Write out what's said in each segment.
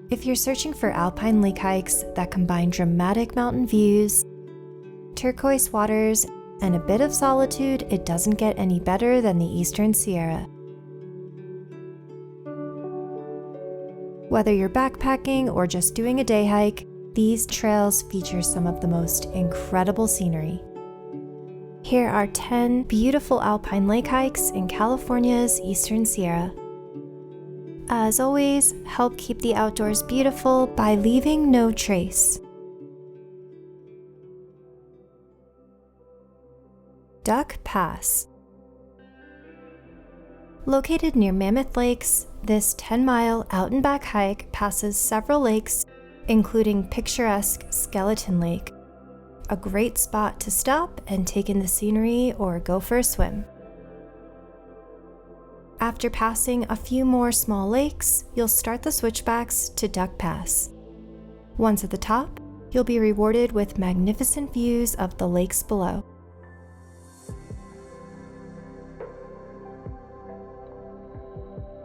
If you're searching for alpine lake hikes that combine dramatic mountain views, turquoise waters, and a bit of solitude, it doesn't get any better than the Eastern Sierra. Whether you're backpacking or just doing a day hike, these trails feature some of the most incredible scenery. Here are 10 beautiful alpine lake hikes in California's Eastern Sierra. As always, help keep the outdoors beautiful by leaving no trace. Duck Pass. Located near Mammoth Lakes, this 10-mile out-and-back hike passes several lakes, including picturesque Skeleton Lake, a great spot to stop and take in the scenery or go for a swim. After passing a few more small lakes, you'll start the switchbacks to Duck Pass. Once at the top, you'll be rewarded with magnificent views of the lakes below.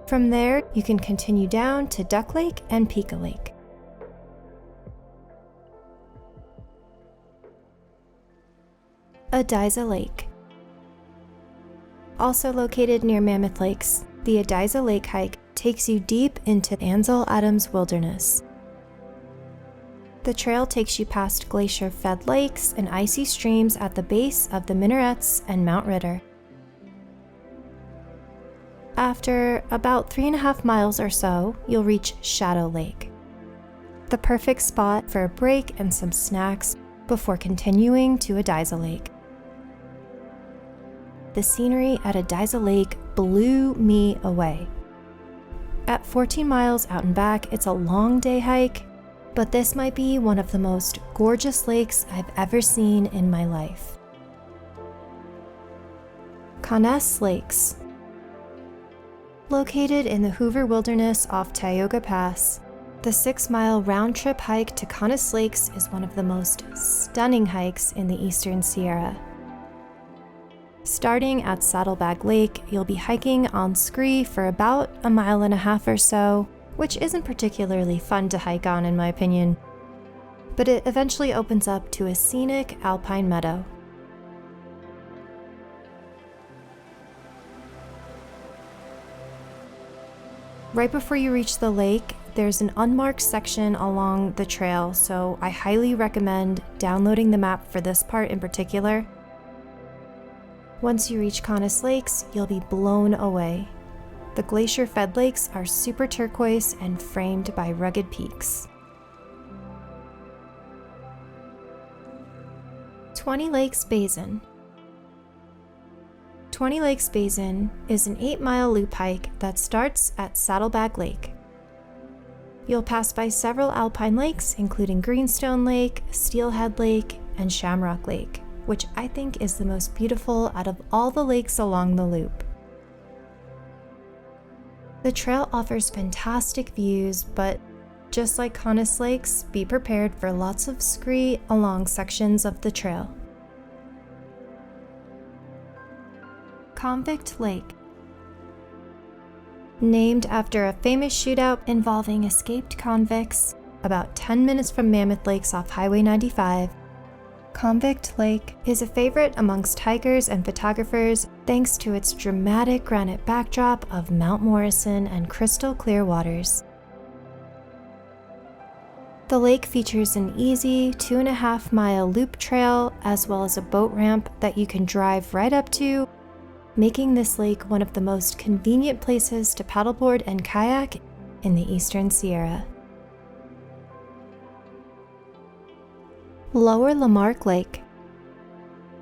From there, you can continue down to Duck Lake and Pika Lake. Ediza Lake. Also located near Mammoth Lakes, the Ediza Lake hike takes you deep into Ansel Adams Wilderness. The trail takes you past glacier-fed lakes and icy streams at the base of the Minarets and Mount Ritter. After about 3.5 miles or so, you'll reach Shadow Lake, the perfect spot for a break and some snacks before continuing to Ediza Lake. The scenery at Ediza Lake blew me away. At 14 miles out and back, it's a long day hike, but this might be one of the most gorgeous lakes I've ever seen in my life. Conness Lakes. Located in the Hoover Wilderness off Tioga Pass, the 6-mile round-trip hike to Conness Lakes is one of the most stunning hikes in the Eastern Sierra. Starting at Saddlebag Lake, you'll be hiking on scree for about 1.5 miles or so, which isn't particularly fun to hike on in my opinion, but it eventually opens up to a scenic alpine meadow. Right before you reach the lake, there's an unmarked section along the trail, so I highly recommend downloading the map for this part in particular. Once you reach Conness Lakes, you'll be blown away. The glacier-fed lakes are super turquoise and framed by rugged peaks. 20 Lakes Basin. 20 Lakes Basin is an 8-mile loop hike that starts at Saddlebag Lake. You'll pass by several alpine lakes, including Greenstone Lake, Steelhead Lake, and Shamrock Lake, which I think is the most beautiful out of all the lakes along the loop. The trail offers fantastic views, but just like Conness Lakes, be prepared for lots of scree along sections of the trail. Convict Lake. Named after a famous shootout involving escaped convicts about 10 minutes from Mammoth Lakes off Highway 95, Convict Lake is a favorite amongst hikers and photographers thanks to its dramatic granite backdrop of Mount Morrison and crystal clear waters. The lake features an easy 2.5-mile loop trail as well as a boat ramp that you can drive right up to, making this lake one of the most convenient places to paddleboard and kayak in the Eastern Sierra. Lower Lamarck Lake.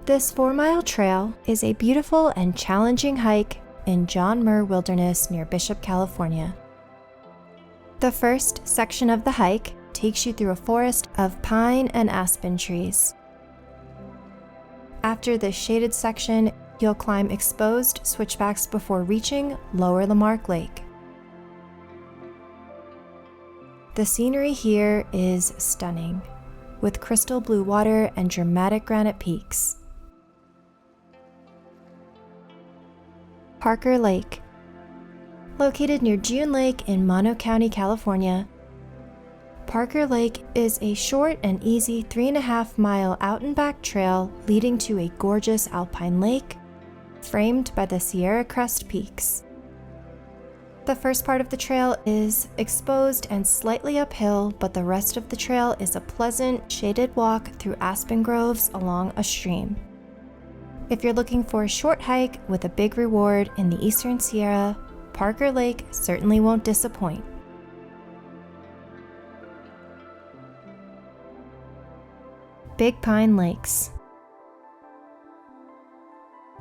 This 4-mile trail is a beautiful and challenging hike in John Muir Wilderness near Bishop, California. The first section of the hike takes you through a forest of pine and aspen trees. After this shaded section, you'll climb exposed switchbacks before reaching Lower Lamarck Lake. The scenery here is stunning, with crystal blue water and dramatic granite peaks. Parker Lake. Located near June Lake in Mono County, California, Parker Lake is a short and easy 3.5-mile out and back trail leading to a gorgeous alpine lake framed by the Sierra Crest peaks. The first part of the trail is exposed and slightly uphill, but the rest of the trail is a pleasant, shaded walk through aspen groves along a stream. If you're looking for a short hike with a big reward in the Eastern Sierra, Parker Lake certainly won't disappoint. Big Pine Lakes.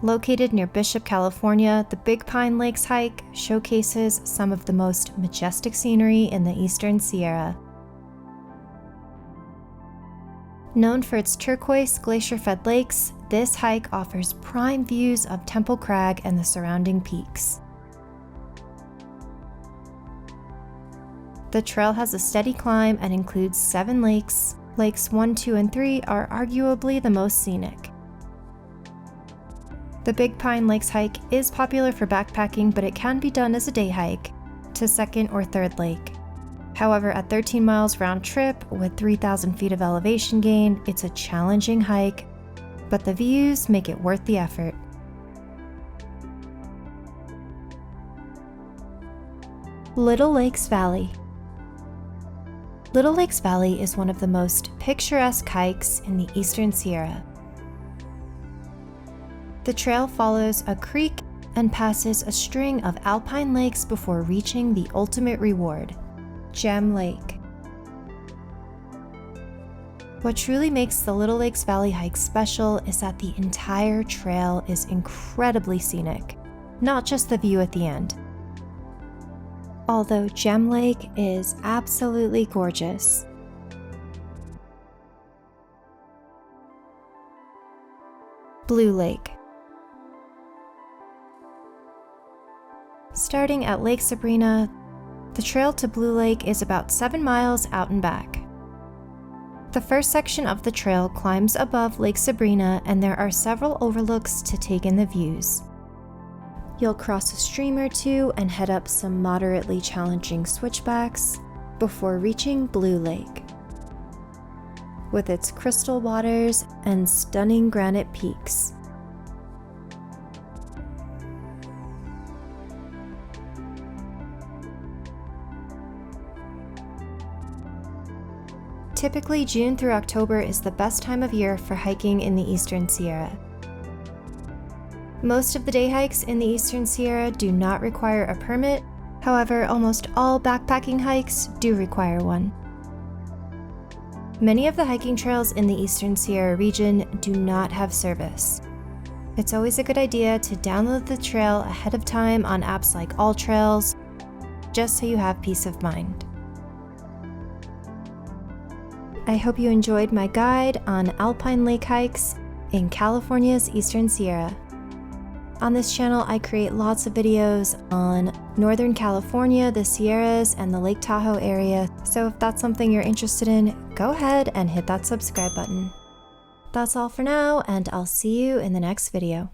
Located near Bishop, California, the Big Pine Lakes hike showcases some of the most majestic scenery in the Eastern Sierra. Known for its turquoise, glacier-fed lakes, this hike offers prime views of Temple Crag and the surrounding peaks. The trail has a steady climb and includes 7 lakes. Lakes 1, 2, and 3 are arguably the most scenic. The Big Pine Lakes hike is popular for backpacking, but it can be done as a day hike to second or third lake. However, at 13 miles round trip with 3,000 feet of elevation gain, it's a challenging hike, but the views make it worth the effort. Little Lakes Valley. Little Lakes Valley is one of the most picturesque hikes in the Eastern Sierra. The trail follows a creek and passes a string of alpine lakes before reaching the ultimate reward, Gem Lake. What truly makes the Little Lakes Valley hike special is that the entire trail is incredibly scenic, not just the view at the end. Although Gem Lake is absolutely gorgeous. Blue Lake. Starting at Lake Sabrina, the trail to Blue Lake is about 7 miles out and back. The first section of the trail climbs above Lake Sabrina, and there are several overlooks to take in the views. You'll cross a stream or two and head up some moderately challenging switchbacks before reaching Blue Lake. With its crystal waters and stunning granite peaks. Typically, June through October is the best time of year for hiking in the Eastern Sierra. Most of the day hikes in the Eastern Sierra do not require a permit, however, almost all backpacking hikes do require one. Many of the hiking trails in the Eastern Sierra region do not have service. It's always a good idea to download the trail ahead of time on apps like AllTrails, just so you have peace of mind. I hope you enjoyed my guide on alpine lake hikes in California's Eastern Sierra. On this channel, I create lots of videos on Northern California, the Sierras, and the Lake Tahoe area, so if that's something you're interested in, go ahead and hit that subscribe button. That's all for now, and I'll see you in the next video.